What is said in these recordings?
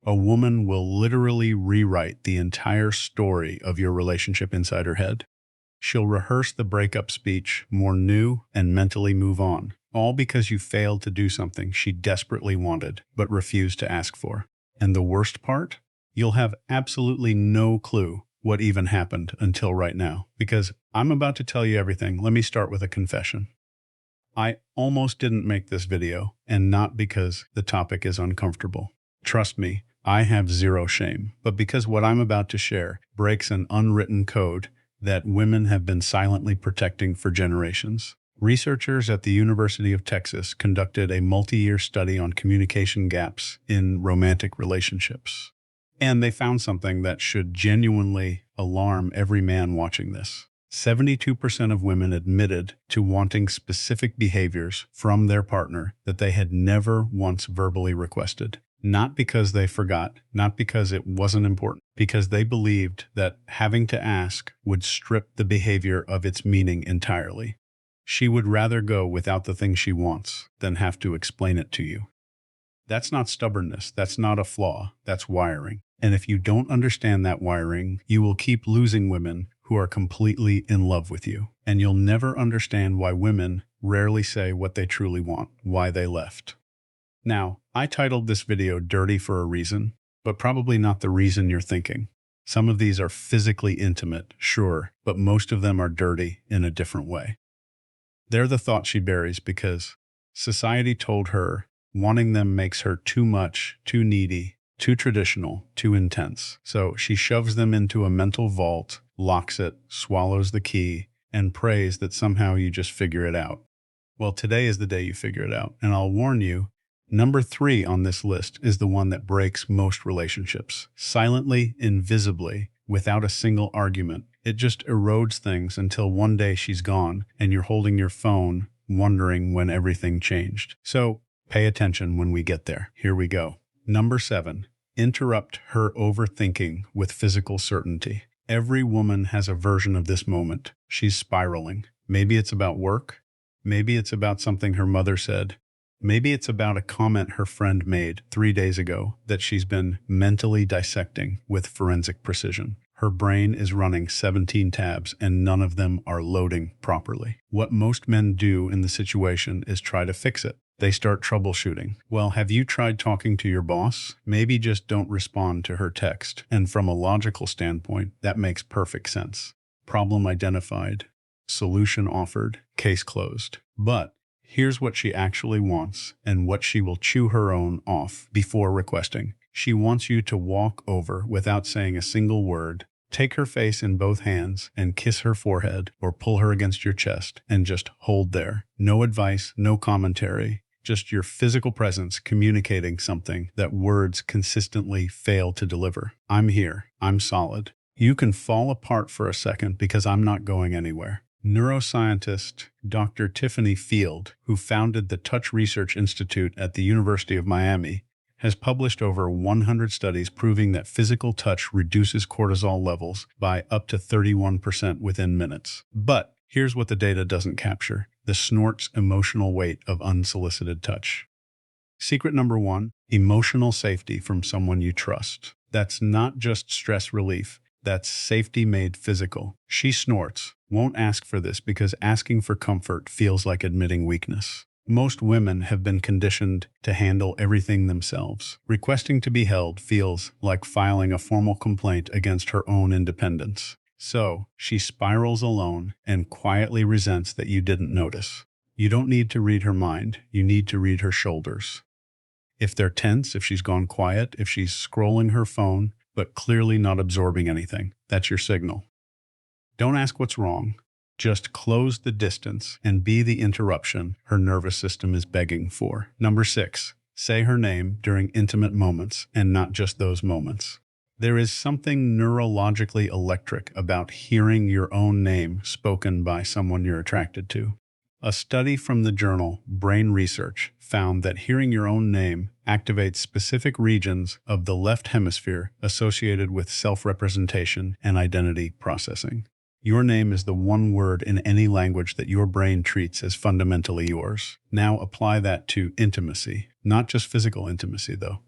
A woman will literally rewrite the entire story of your relationship inside her head. She'll rehearse the breakup speech more new and mentally move on, all because you failed to do something she desperately wanted but refused to ask for. And the worst part? You'll have absolutely no clue what even happened until right now, because I'm about to tell you everything. Let me start with a confession. I almost didn't make this video, and not because the topic is uncomfortable. Trust me, I have zero shame, but because what I'm about to share breaks an unwritten code that women have been silently protecting for generations. Researchers at the University of Texas conducted a multi-year study on communication gaps in romantic relationships. And they found something that should genuinely alarm every man watching this. 72% of women admitted to wanting specific behaviors from their partner that they had never once verbally requested. Not because they forgot, not because it wasn't important, because they believed that having to ask would strip the behavior of its meaning entirely. She would rather go without the thing she wants than have to explain it to you. That's not stubbornness, that's not a flaw, that's wiring. And if you don't understand that wiring, you will keep losing women who are completely in love with you. And you'll never understand why women rarely say what they truly want, why they left. Now, I titled this video Dirty for a reason, but probably not the reason you're thinking. Some of these are physically intimate, sure, but most of them are dirty in a different way. They're the thoughts she buries because society told her wanting them makes her too much, too needy, too traditional, too intense. So she shoves them into a mental vault, locks it, swallows the key, and prays that somehow you just figure it out. Well, today is the day you figure it out, and I'll warn you, number 3 on this list is the one that breaks most relationships. Silently, invisibly, without a single argument. It just erodes things until one day she's gone and you're holding your phone, wondering when everything changed. So pay attention when we get there. Here we go. Number 7, interrupt her overthinking with physical certainty. Every woman has a version of this moment. She's spiraling. Maybe it's about work. Maybe it's about something her mother said. Maybe it's about a comment her friend made 3 days ago that she's been mentally dissecting with forensic precision. Her brain is running 17 tabs and none of them are loading properly. What most men do in the situation is try to fix it. They start troubleshooting. Well, have you tried talking to your boss? Maybe just don't respond to her text. And from a logical standpoint, that makes perfect sense. Problem identified. Solution offered. Case closed. But here's what she actually wants and what she will chew her own off before requesting. She wants you to walk over without saying a single word, take her face in both hands and kiss her forehead or pull her against your chest and just hold there. No advice, no commentary, just your physical presence communicating something that words consistently fail to deliver. I'm here. I'm solid. You can fall apart for a second because I'm not going anywhere. Neuroscientist Dr. Tiffany Field, who founded the Touch Research Institute at the University of Miami, has published over 100 studies proving that physical touch reduces cortisol levels by up to 31% within minutes. But here's what the data doesn't capture: the snort's emotional weight of unsolicited touch. Secret number 1, emotional safety from someone you trust. That's not just stress relief. That's safety made physical. She snorts, won't ask for this because asking for comfort feels like admitting weakness. Most women have been conditioned to handle everything themselves. Requesting to be held feels like filing a formal complaint against her own independence. So she spirals alone and quietly resents that you didn't notice. You don't need to read her mind. You need to read her shoulders. If they're tense, if she's gone quiet, if she's scrolling her phone, but clearly not absorbing anything, that's your signal. Don't ask what's wrong. Just close the distance and be the interruption her nervous system is begging for. Number 6, say her name during intimate moments and not just those moments. There is something neurologically electric about hearing your own name spoken by someone you're attracted to. A study from the journal Brain Research found that hearing your own name activates specific regions of the left hemisphere associated with self-representation and identity processing. Your name is the one word in any language that your brain treats as fundamentally yours. Now apply that to intimacy, not just physical intimacy though.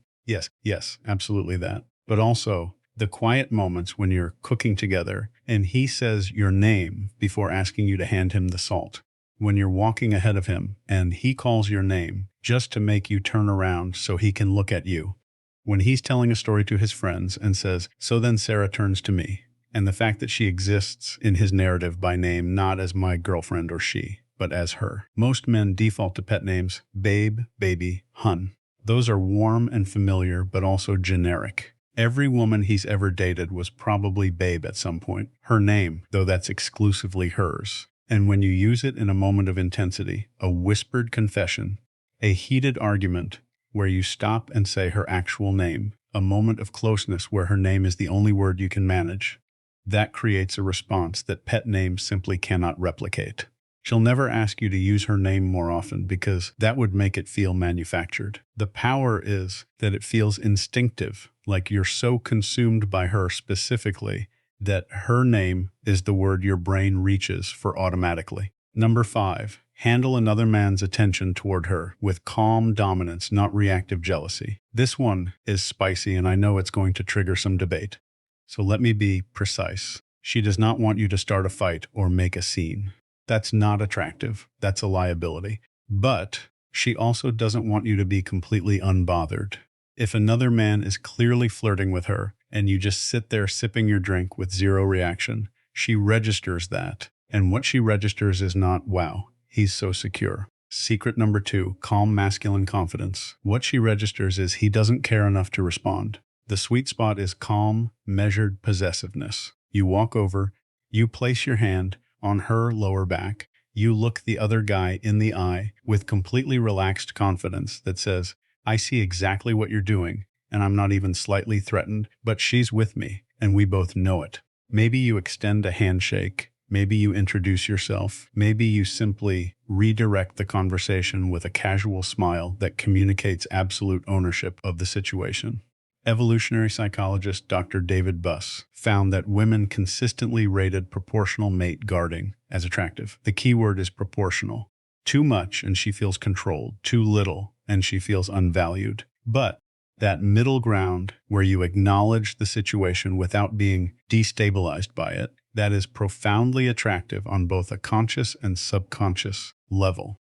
Yes, absolutely that. But also the quiet moments when you're cooking together and he says your name before asking you to hand him the salt. When you're walking ahead of him and he calls your name just to make you turn around so he can look at you. When he's telling a story to his friends and says, "So then Sarah turns to me." And the fact that she exists in his narrative by name, not as my girlfriend or she, but as her. Most men default to pet names, babe, baby, hun. Those are warm and familiar, but also generic. Every woman he's ever dated was probably babe at some point. Her name, though that's exclusively hers. And when you use it in a moment of intensity, a whispered confession, a heated argument where you stop and say her actual name, a moment of closeness where her name is the only word you can manage, that creates a response that pet names simply cannot replicate. She'll never ask you to use her name more often because that would make it feel manufactured. The power is that it feels instinctive, like you're so consumed by her specifically that her name is the word your brain reaches for automatically. Number 5, handle another man's attention toward her with calm dominance, not reactive jealousy. This one is spicy and I know it's going to trigger some debate. So let me be precise. She does not want you to start a fight or make a scene. That's not attractive. That's a liability. But she also doesn't want you to be completely unbothered. If another man is clearly flirting with her and you just sit there sipping your drink with zero reaction, she registers that. And what she registers is not, wow, he's so secure. Secret number 2, calm masculine confidence. What she registers is he doesn't care enough to respond. The sweet spot is calm, measured possessiveness. You walk over, you place your hand on her lower back, you look the other guy in the eye with completely relaxed confidence that says, I see exactly what you're doing, and I'm not even slightly threatened, but she's with me, and we both know it. Maybe you extend a handshake, maybe you introduce yourself, maybe you simply redirect the conversation with a casual smile that communicates absolute ownership of the situation. Evolutionary psychologist Dr. David Buss found that women consistently rated proportional mate guarding as attractive. The key word is proportional. Too much and she feels controlled. Too little and she feels unvalued. But that middle ground where you acknowledge the situation without being destabilized by it, that is profoundly attractive on both a conscious and subconscious level.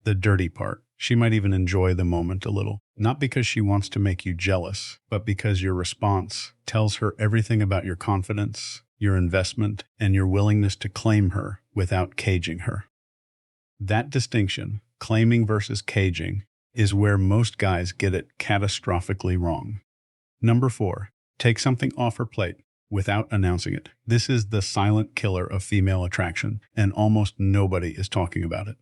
The dirty part. She might even enjoy the moment a little, not because she wants to make you jealous, but because your response tells her everything about your confidence, your investment, and your willingness to claim her without caging her. That distinction, claiming versus caging, is where most guys get it catastrophically wrong. Number 4, take something off her plate without announcing it. This is the silent killer of female attraction, and almost nobody is talking about it.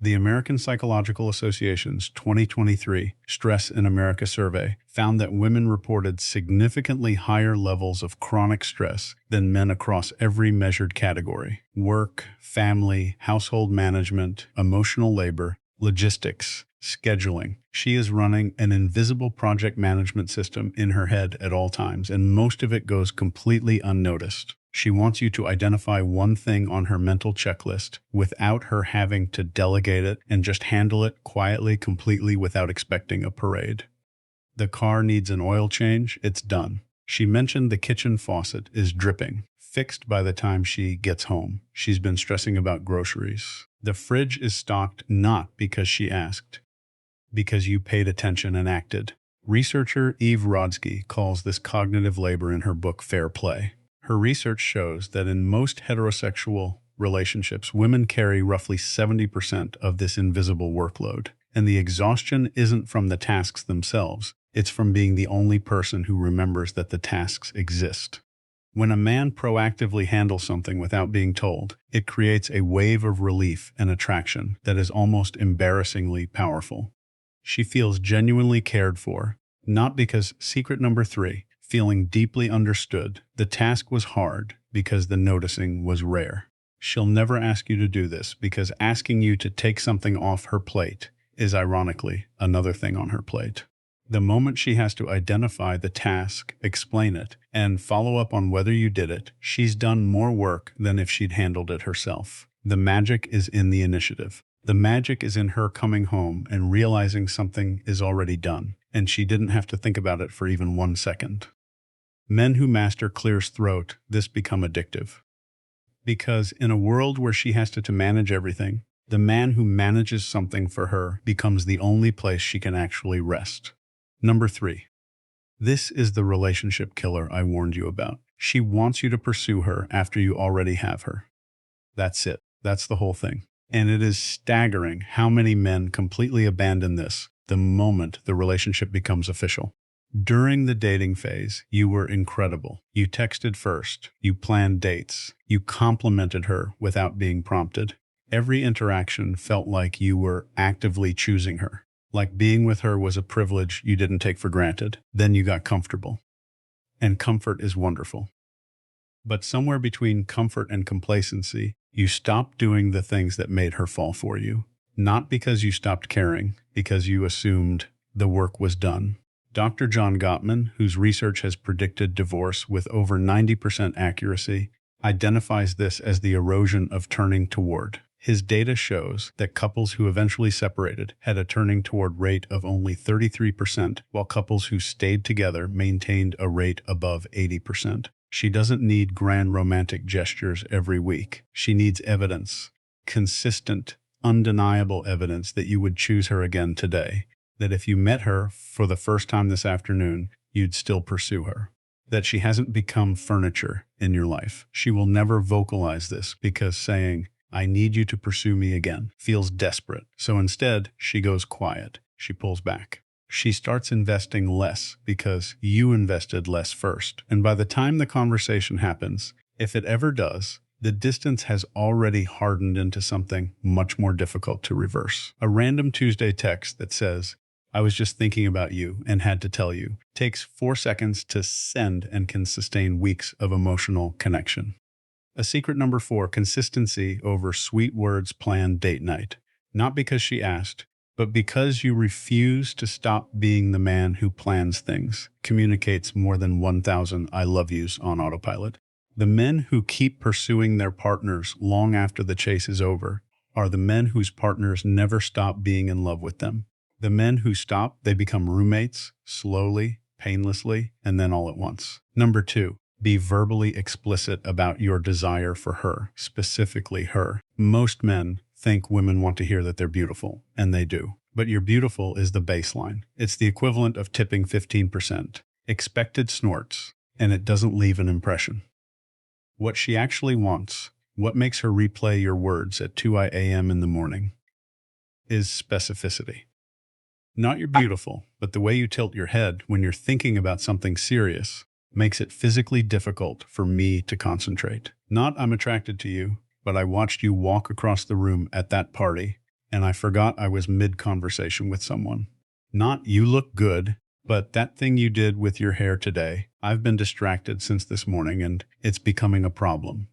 The American Psychological Association's 2023 Stress in America survey found that women reported significantly higher levels of chronic stress than men across every measured category: work, family, household management, emotional labor, logistics, scheduling. She is running an invisible project management system in her head at all times, and most of it goes completely unnoticed. She wants you to identify one thing on her mental checklist without her having to delegate it and just handle it quietly, completely without expecting a parade. The car needs an oil change, it's done. She mentioned the kitchen faucet is dripping, fixed by the time she gets home. She's been stressing about groceries. The fridge is stocked not because she asked, because you paid attention and acted. Researcher Eve Rodsky calls this cognitive labor in her book Fair Play. Her research shows that in most heterosexual relationships, women carry roughly 70% of this invisible workload. And the exhaustion isn't from the tasks themselves, it's from being the only person who remembers that the tasks exist. When a man proactively handles something without being told, it creates a wave of relief and attraction that is almost embarrassingly powerful. She feels genuinely cared for, not because secret number 3, feeling deeply understood. The task was hard because the noticing was rare. She'll never ask you to do this because asking you to take something off her plate is ironically another thing on her plate. The moment she has to identify the task, explain it, and follow up on whether you did it, she's done more work than if she'd handled it herself. The magic is in the initiative. The magic is in her coming home and realizing something is already done. and she didn't have to think about it for even 1 second. Men who master Clear's throat, this become addictive. Because in a world where she has to manage everything, the man who manages something for her becomes the only place she can actually rest. Number 3. This is the relationship killer I warned you about. She wants you to pursue her after you already have her. That's it. That's the whole thing. And it is staggering how many men completely abandon this the moment the relationship becomes official. During the dating phase, you were incredible. You texted first. You planned dates. You complimented her without being prompted. Every interaction felt like you were actively choosing her, like being with her was a privilege you didn't take for granted. Then you got comfortable. And comfort is wonderful. But somewhere between comfort and complacency, you stopped doing the things that made her fall for you. Not because you stopped caring, because you assumed the work was done. Dr. John Gottman, whose research has predicted divorce with over 90% accuracy, identifies this as the erosion of turning toward. His data shows that couples who eventually separated had a turning toward rate of only 33%, while couples who stayed together maintained a rate above 80%. She doesn't need grand romantic gestures every week. She needs evidence, consistent, undeniable evidence that you would choose her again today. That if you met her for the first time this afternoon, you'd still pursue her. That she hasn't become furniture in your life. She will never vocalize this because saying, "I need you to pursue me again," feels desperate. So instead, she goes quiet. She pulls back. She starts investing less because you invested less first. And by the time the conversation happens, if it ever does, the distance has already hardened into something much more difficult to reverse. A random Tuesday text that says, "I was just thinking about you and had to tell you," takes 4 seconds to send and can sustain weeks of emotional connection. A secret number 4, consistency over sweet words planned date night. Not because she asked, but because you refuse to stop being the man who plans things, communicates more than 1,000 I love yous on autopilot. The men who keep pursuing their partners long after the chase is over are the men whose partners never stop being in love with them. The men who stop, they become roommates, slowly, painlessly, and then all at once. Number 2, be verbally explicit about your desire for her, specifically her. Most men think women want to hear that they're beautiful, and they do. But your beautiful is the baseline. It's the equivalent of tipping 15%. Expected snorts, and it doesn't leave an impression. What she actually wants, what makes her replay your words at 2 a.m. in the morning, is specificity. Not your beautiful, but the way you tilt your head when you're thinking about something serious makes it physically difficult for me to concentrate. Not I'm attracted to you, but I watched you walk across the room at that party, and I forgot I was mid-conversation with someone. Not you look good, but that thing you did with your hair today, I've been distracted since this morning and it's becoming a problem.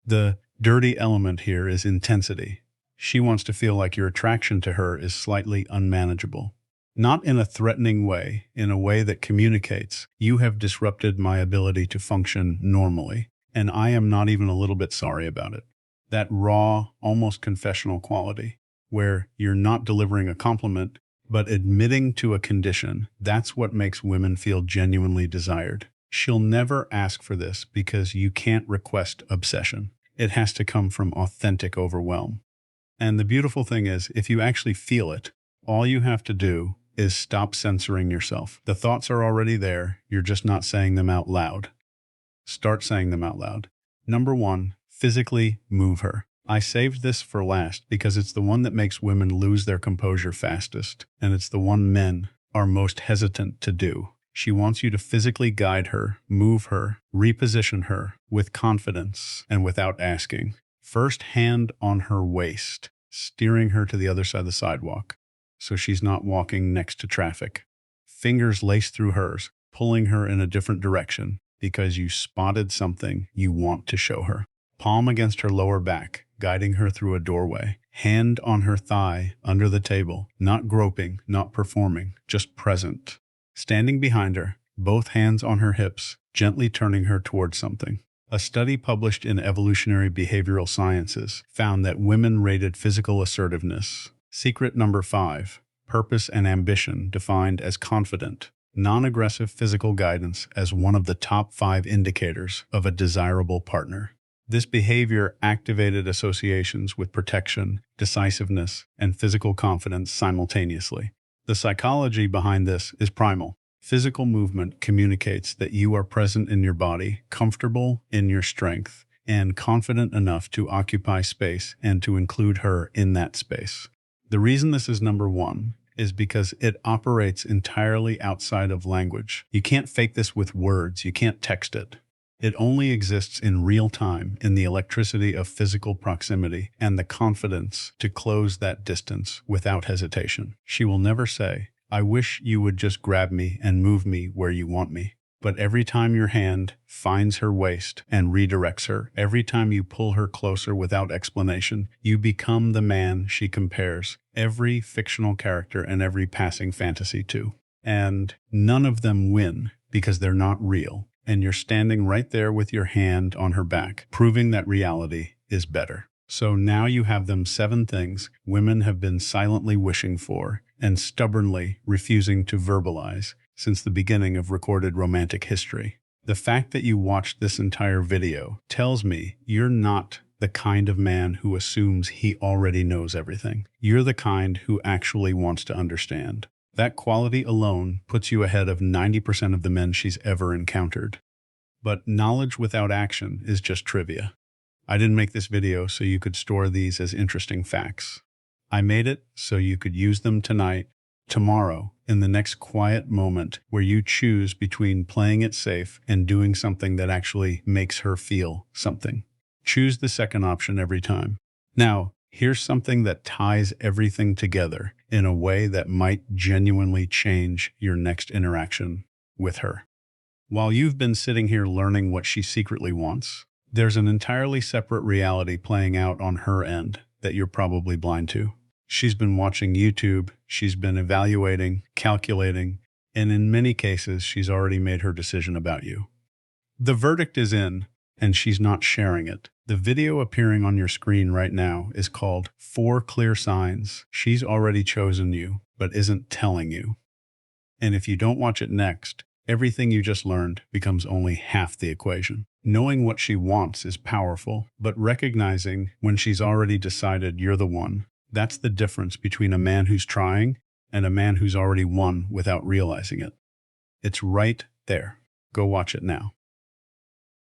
The dirty element here is intensity. She wants to feel like your attraction to her is slightly unmanageable. Not in a threatening way, in a way that communicates, "You have disrupted my ability to function normally, and I am not even a little bit sorry about it." That raw, almost confessional quality, where you're not delivering a compliment, but admitting to a condition, that's what makes women feel genuinely desired. She'll never ask for this because you can't request obsession. It has to come from authentic overwhelm. And the beautiful thing is, if you actually feel it, all you have to do is stop censoring yourself. The thoughts are already there, you're just not saying them out loud. Start saying them out loud. Number 1, physically move her. I saved this for last because it's the one that makes women lose their composure fastest, and it's the one men are most hesitant to do. She wants you to physically guide her, move her, reposition her with confidence and without asking. First, hand on her waist, steering her to the other side of the sidewalk so she's not walking next to traffic. Fingers laced through hers, pulling her in a different direction because you spotted something you want to show her. Palm against her lower back, guiding her through a doorway. Hand on her thigh under the table, not groping, not performing, just present. Standing behind her, both hands on her hips, gently turning her towards something. A study published in Evolutionary Behavioral Sciences found that women rated physical assertiveness. Secret number 5, purpose and ambition defined as confident, non-aggressive physical guidance as one of the top 5 indicators of a desirable partner. This behavior activated associations with protection, decisiveness, and physical confidence simultaneously. The psychology behind this is primal. Physical movement communicates that you are present in your body, comfortable in your strength, and confident enough to occupy space and to include her in that space. The reason this is number 1 is because it operates entirely outside of language. You can't fake this with words. You can't text it. It only exists in real time in the electricity of physical proximity and the confidence to close that distance without hesitation. She will never say, "I wish you would just grab me and move me where you want me." But every time your hand finds her waist and redirects her, every time you pull her closer without explanation, you become the man she compares every fictional character and every passing fantasy to. And none of them win because they're not real. And you're standing right there with your hand on her back, proving that reality is better. So now you have them 7 things women have been silently wishing for and stubbornly refusing to verbalize since the beginning of recorded romantic history. The fact that you watched this entire video tells me you're not the kind of man who assumes he already knows everything. You're the kind who actually wants to understand. That quality alone puts you ahead of 90% of the men she's ever encountered. But knowledge without action is just trivia. I didn't make this video so you could store these as interesting facts. I made it so you could use them tonight, tomorrow, in the next quiet moment where you choose between playing it safe and doing something that actually makes her feel something. Choose the second option every time. Now, here's something that ties everything together in a way that might genuinely change your next interaction with her. While you've been sitting here learning what she secretly wants, there's an entirely separate reality playing out on her end that you're probably blind to. She's been watching YouTube, she's been evaluating, calculating, and in many cases, she's already made her decision about you. The verdict is in, and she's not sharing it. The video appearing on your screen right now is called 4 Clear Signs She's Already Chosen You, but Isn't Telling You. And if you don't watch it next, everything you just learned becomes only half the equation. Knowing what she wants is powerful, but recognizing when she's already decided you're the one, that's the difference between a man who's trying and a man who's already won without realizing it. It's right there. Go watch it now.